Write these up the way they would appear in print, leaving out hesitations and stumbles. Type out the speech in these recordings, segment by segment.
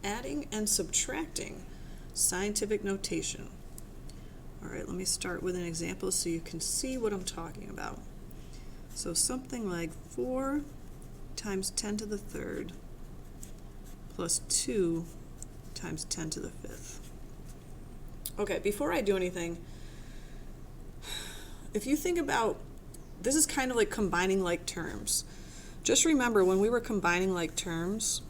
adding and subtracting, scientific notation. All right, let me start with an example so you can see what I'm talking about. So something like 4 times 10 to the third plus 2 times 10 to the fifth. Okay, before I do anything, if you think about, this is kind of like combining like terms. Just remember when we were combining like terms,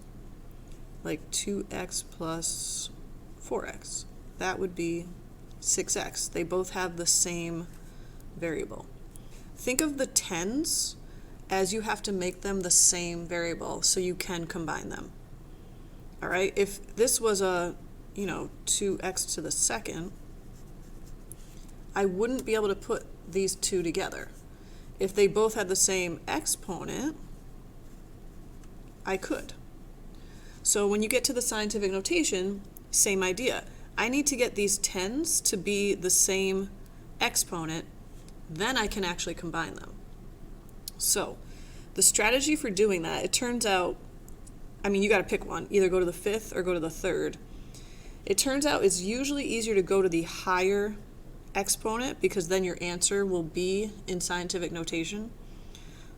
like 2x plus 4x, that would be 6x. They both have the same variable. Think of the tens as you have to make them the same variable so you can combine them. All right, if this was a, 2x to the second, I wouldn't be able to put these two together. If they both had the same exponent, I could. So when you get to the scientific notation, same idea. I need to get these tens to be the same exponent, then I can actually combine them. So the strategy for doing that, it turns out, you got to pick one, either go to the fifth or go to the third. It turns out it's usually easier to go to the higher exponent because then your answer will be in scientific notation.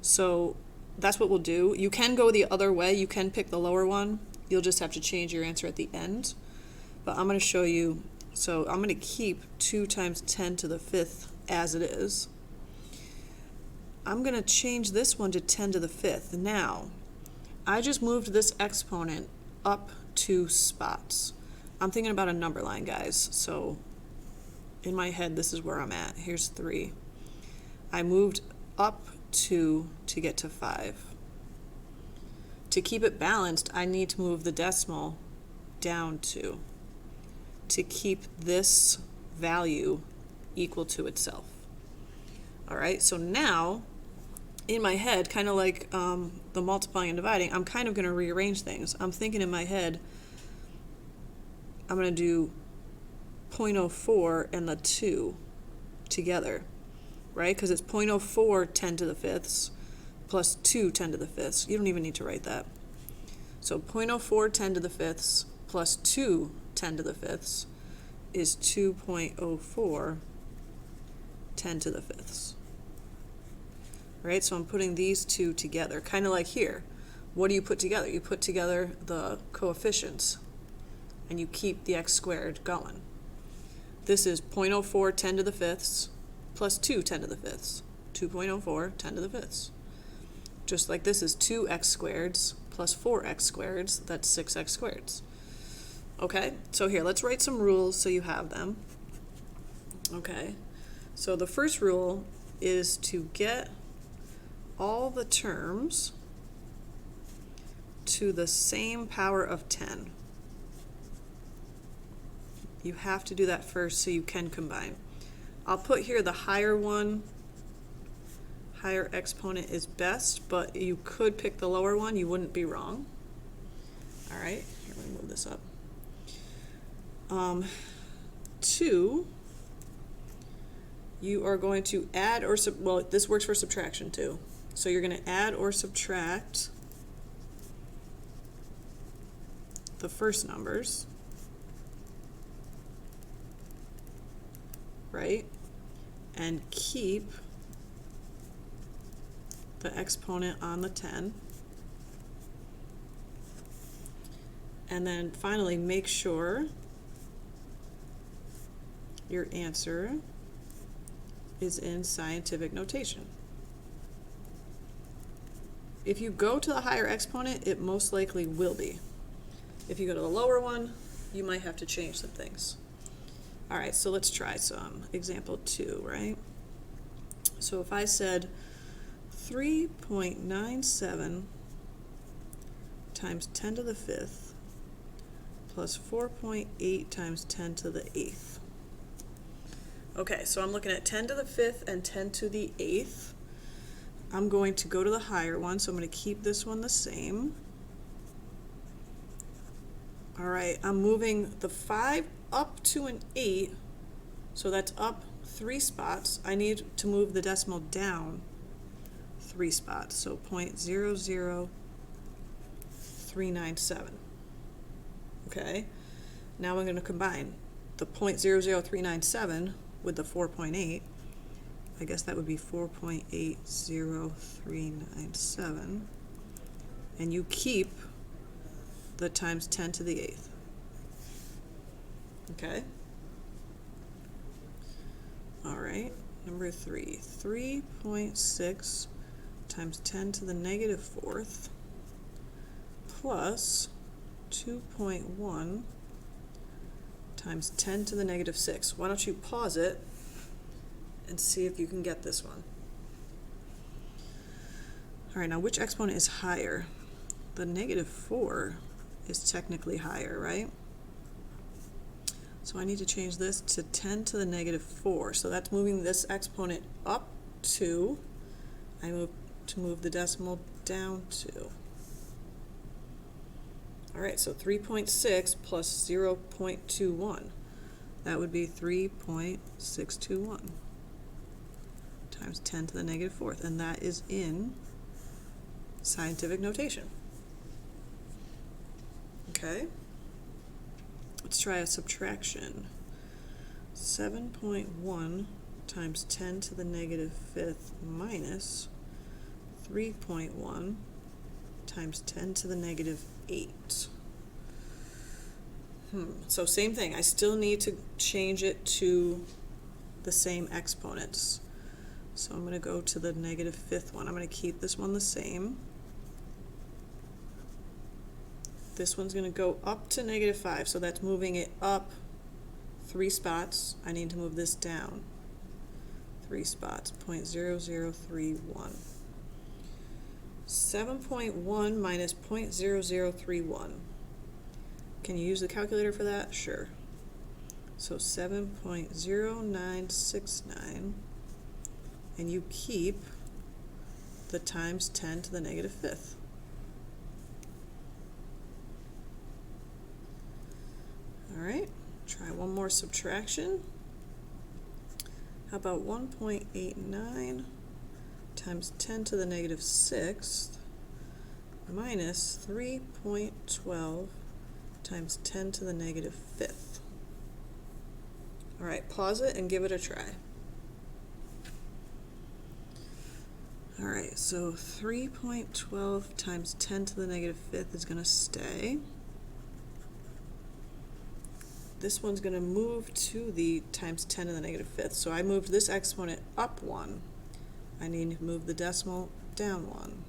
So that's what we'll do. You can go the other way. You can pick the lower one. You'll just have to change your answer at the end. But I'm going to show you. So I'm going to keep 2 times 10 to the fifth as it is. I'm going to change this one to 10 to the fifth. Now, I just moved this exponent up 2 spots. I'm thinking about a number line, guys. So in my head, this is where I'm at. Here's 3. I moved up 2 to get to 5. To keep it balanced, I need to move the decimal down 2 to keep this value equal to itself. All right, so now in my head, kind of like the multiplying and dividing, I'm kind of going to rearrange things. I'm thinking in my head, I'm going to do 0.04 and the 2 together, right? Because it's 0.04 10 to the fifths plus 2 10 to the fifths. You don't even need to write that. So 0.04 10 to the fifths plus 2 10 to the fifths is 2.04 10 to the fifths. Right? So I'm putting these two together, kind of like here. What do you put together? You put together the coefficients and you keep the x squared going. This is 0.04 10 to the fifths plus 2 10 to the fifths. 2.04 10 to the fifths. Just like this is 2x squareds plus 4x squareds, that's 6x squareds. Okay, so here, let's write some rules so you have them. Okay, so the first rule is to get all the terms to the same power of 10. You have to do that first so you can combine. I'll put here the higher one, higher exponent is best, but you could pick the lower one, you wouldn't be wrong. All right, here, let me move this up. 2, you are going to add or well, this works for subtraction too. So you're going to add or subtract the first numbers, right? And keep the exponent on the 10. And then finally make sure your answer is in scientific notation. If you go to the higher exponent, it most likely will be. If you go to the lower one, you might have to change some things. All right, so let's try some. Example 2, right? So if I said 3.97 times 10 to the fifth plus 4.8 times 10 to the eighth. Okay, so I'm looking at 10 to the fifth and 10 to the eighth. I'm going to go to the higher one, so I'm going to keep this one the same. All right, I'm moving the 5 up to an 8, so that's up 3 spots. I need to move the decimal down 3 spots, so 0.00397 Okay, now I'm going to combine the 0.00397 with the 4.8. I guess that would be 4.80397. And you keep the times 10 to the 8th. Okay? All right, number 3. 3.6 times 10 to the negative 4th plus 2.1 times 10 to the negative 6. Why don't you pause it and see if you can get this one. All right, now which exponent is higher? The negative 4 is technically higher, right? So I need to change this to 10 to the negative 4. So that's moving this exponent up 2. I move the decimal down 2. All right, so 3.6 plus 0.21. That would be 3.621 times 10 to the negative 4th, and that is in scientific notation. Okay, let's try a subtraction. 7.1 times 10 to the negative 5th minus 3.1 times 10 to the negative 8. So same thing, I still need to change it to the same exponents. So I'm going to go to the negative 5th one. I'm going to keep this one the same. This one's going to go up to negative 5, so that's moving it up 3 spots. I need to move this down 3 spots, 0.0031. 7.1 minus 0.0031. Can you use the calculator for that? Sure. So 7.0969, and you keep the times 10 to the negative 5th. All right, try one more subtraction. How about 1.89 times 10 to the negative 6th minus 3.12 times 10 to the negative 5th. All right, pause it and give it a try. All right, so 3.12 times 10 to the negative 5th is going to stay. This one's going to move to the times 10 to the negative 5th. So I moved this exponent up 1. I need to move the decimal down 1.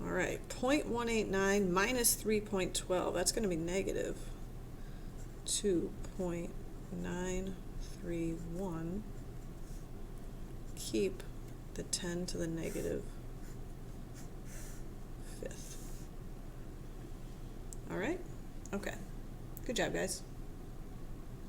All right, 0.189 minus 3.12, that's going to be negative 2.931. Keep the 10 to the negative 5th. All right, okay, good job, guys.